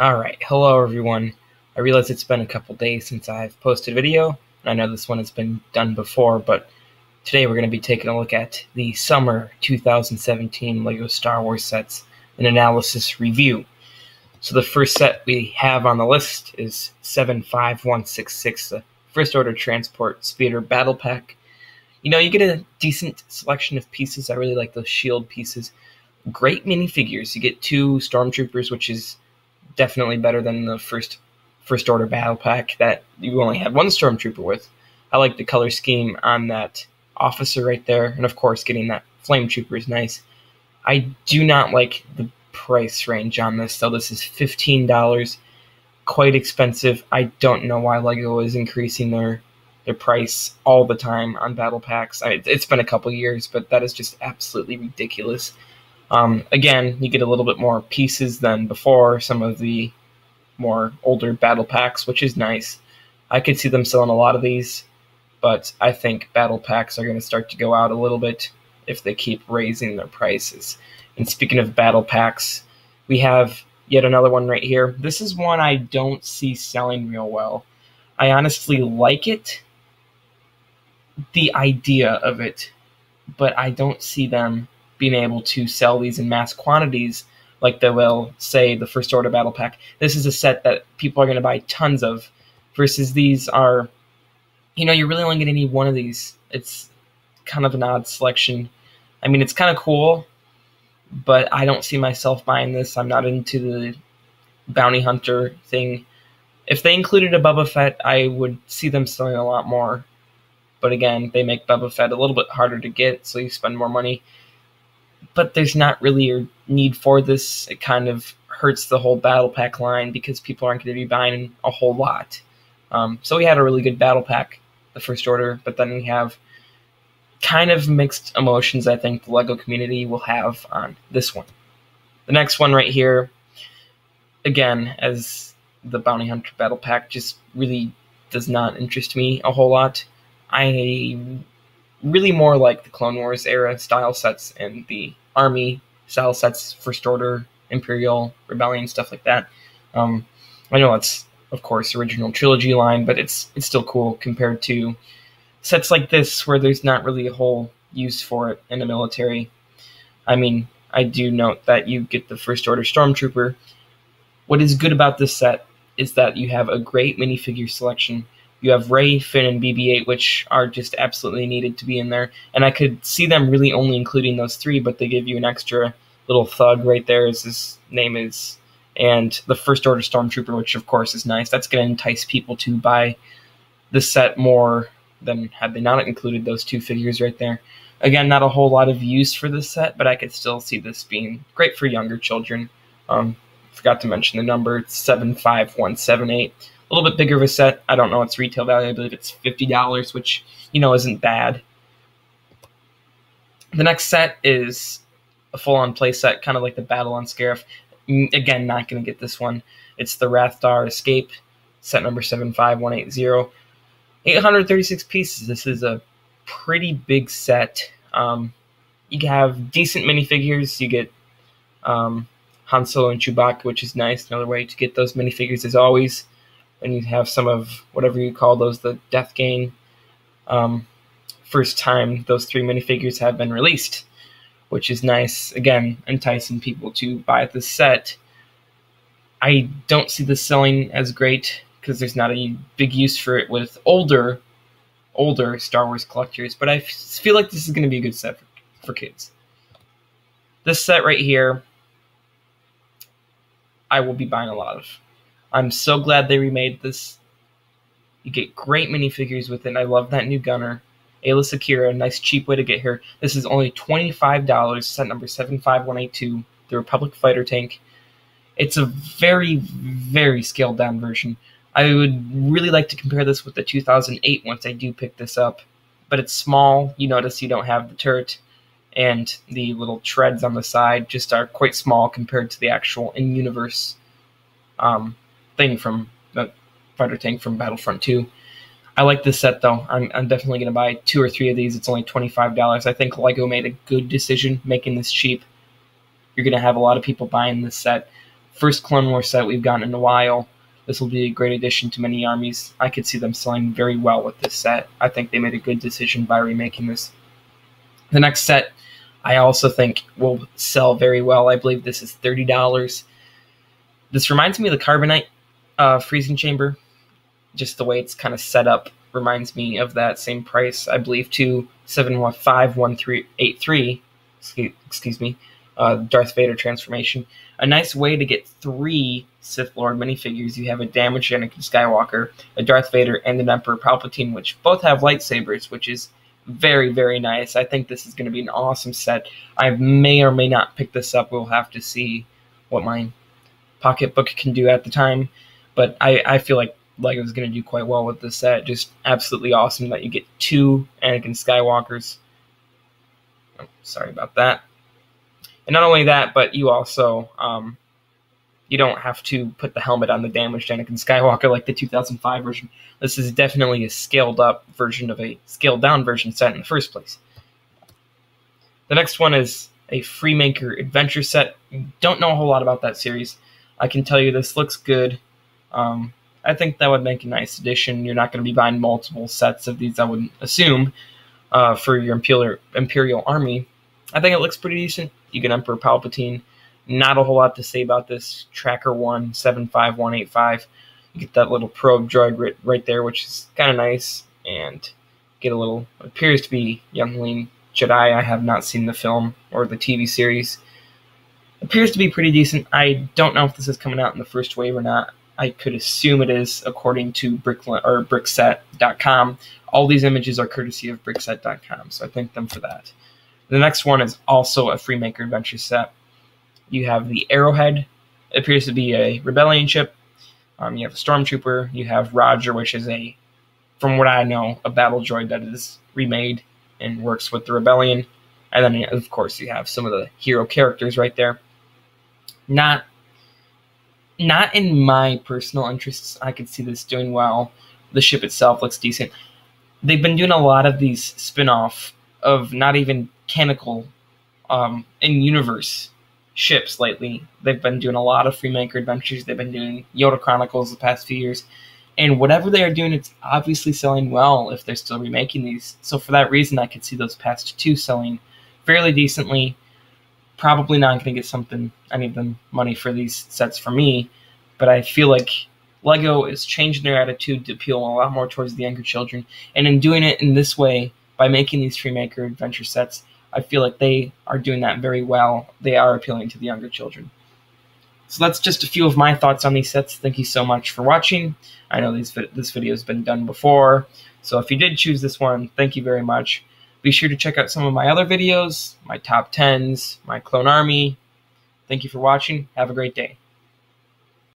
Alright, hello everyone. I realize it's been a couple days since I've posted a video, and I know this one has been done before, but today we're going to be taking a look at the summer 2017 LEGO Star Wars sets, an analysis review. So the first set we have on the list is 75166, the First Order Transport Speeder Battle Pack. You know, you get a decent selection of pieces. I really like those shield pieces. Great minifigures. You get 2 Stormtroopers, which is definitely better than the first Order battle pack that you only had 1 Stormtrooper with. I like the color scheme on that officer right there, and of course getting that Flame Trooper is nice. I do not like the price range on this, so this is $15, quite expensive. I don't know why LEGO is increasing their price all the time on battle packs. It's been a couple years, but that is just absolutely ridiculous. Again, you get a little bit more pieces than before, some of the more older battle packs, which is nice. I could see them selling a lot of these, but I think battle packs are going to start to go out a little bit if they keep raising their prices. And speaking of battle packs, we have yet another one right here. This is one I don't see selling real well. I honestly like it, the idea of it, but I don't see them being able to sell these in mass quantities like they will, say, the First Order Battle Pack. This is a set that people are going to buy tons of, versus these are, you know, you're really only going to need one of these. It's kind of an odd selection. I mean, it's kind of cool, but I don't see myself buying this. I'm not into the bounty hunter thing. If they included a Boba Fett, I would see them selling a lot more. But again, they make Boba Fett a little bit harder to get, so you spend more money. But there's not really a need for this. It kind of hurts the whole battle pack line because people aren't going to be buying a whole lot. So we had a really good battle pack, the First Order, but then we have kind of mixed emotions I think the LEGO community will have on this one. The next one right here, again, as the Bounty Hunter battle pack, just really does not interest me a whole lot. I really more like the Clone Wars era style sets and the Army style sets, First Order, Imperial, Rebellion, stuff like that. I know it's, of course, original trilogy line, but it's still cool compared to sets like this where there's not really a whole use for it in the military. I mean, I do note that you get the First Order Stormtrooper. What is good about this set is that you have a great minifigure selection. You have Rey, Finn, and BB-8, which are just absolutely needed to be in there. And I could see them really only including those 3, but they give you an extra little thug right there, as his name is. And the First Order Stormtrooper, which of course is nice. That's going to entice people to buy the set more than had they not included those 2 figures right there. Again, not a whole lot of use for this set, but I could still see this being great for younger children. Forgot to mention the number, it's 75178. A little bit bigger of a set. I don't know its retail value. I believe it's $50, which, you know, isn't bad. The next set is a full-on play set, kind of like the Battle on Scarif. Again, not going to get this one. It's the Rathdar Escape, set number 75180. 836 pieces. This is a pretty big set. You have decent minifigures. You get Han Solo and Chewbacca, which is nice. Another way to get those minifigures as always. And you have some of whatever you call those, the Death Gain. First time those 3 minifigures have been released, which is nice. Again, enticing people to buy this set. I don't see this selling as great because there's not a big use for it with older Star Wars collectors, but I feel like this is going to be a good set for kids. This set right here, I will be buying a lot of. I'm so glad they remade this. You get great minifigures with it. I love that new gunner. Aayla Secura, a nice cheap way to get her. This is only $25, set number 75182, the Republic Fighter Tank. It's a very, very scaled down version. I would really like to compare this with the 2008 once I do pick this up. But it's small. You notice you don't have the turret, and the little treads on the side just are quite small compared to the actual in-universe thing from the fighter tank from Battlefront 2. I like this set though. I'm definitely going to buy 2 or 3 of these. It's only $25. I think LEGO made a good decision making this cheap. You're going to have a lot of people buying this set first Clone Wars set we've gotten in a while. This will be a great addition to many armies. I could see them selling very well with this set. I think they made a good decision by remaking this. The next set I also think will sell very well. I believe this is $30. This reminds me of the Carbonite freezing chamber. Just the way it's kind of set up reminds me of that same price. I believe 2751383. Excuse me. Darth Vader transformation. A nice way to get 3 Sith Lord minifigures. You have a damaged Anakin Skywalker, a Darth Vader, and an Emperor Palpatine, which both have lightsabers, which is very, very nice. I think this is going to be an awesome set. I may or may not pick this up. We'll have to see what my pocketbook can do at the time. But I feel like LEGO's going to do quite well with this set. Just absolutely awesome that you get 2 Anakin Skywalkers. Oh, sorry about that. And not only that, but you also, you don't have to put the helmet on the damaged Anakin Skywalker like the 2005 version. This is definitely a scaled-up version of a scaled-down version set in the first place. The next one is a Freemaker Adventure set. Don't know a whole lot about that series. I can tell you this looks good. I think that would make a nice addition. You're not going to be buying multiple sets of these, I would assume, for your Imperial Army. I think it looks pretty decent. You get Emperor Palpatine. Not a whole lot to say about this. Tracker 1, 75185. You get that little probe droid right there, which is kind of nice. And get a little, appears to be Youngling Jedi. I have not seen the film or the TV series. Appears to be pretty decent. I don't know if this is coming out in the first wave or not. I could assume it is, according to Brickset.com. All these images are courtesy of Brickset.com, so I thank them for that. The next one is also a Freemaker Adventure set. You have the Arrowhead. It appears to be a Rebellion ship. You have a Stormtrooper. You have Roger, which is from what I know, a battle droid that is remade and works with the Rebellion. And then, of course, you have some of the hero characters right there. Not in my personal interests. I could see this doing well. The ship itself looks decent. They've been doing a lot of these spin-off of not even canonical in-universe ships lately. They've been doing a lot of Freemaker Adventures. They've been doing Yoda Chronicles the past few years. And whatever they are doing, it's obviously selling well if they're still remaking these. So for that reason, I could see those past 2 selling fairly decently. Probably not going to get any of them money for these sets for me, but I feel like LEGO is changing their attitude to appeal a lot more towards the younger children. And in doing it in this way, by making these Freemaker Adventure sets, I feel like they are doing that very well. They are appealing to the younger children. So that's just a few of my thoughts on these sets. Thank you so much for watching. I know this video has been done before, so if you did choose this one, thank you very much. Be sure to check out some of my other videos, my top 10s, my Clone Army. Thank you for watching. Have a great day.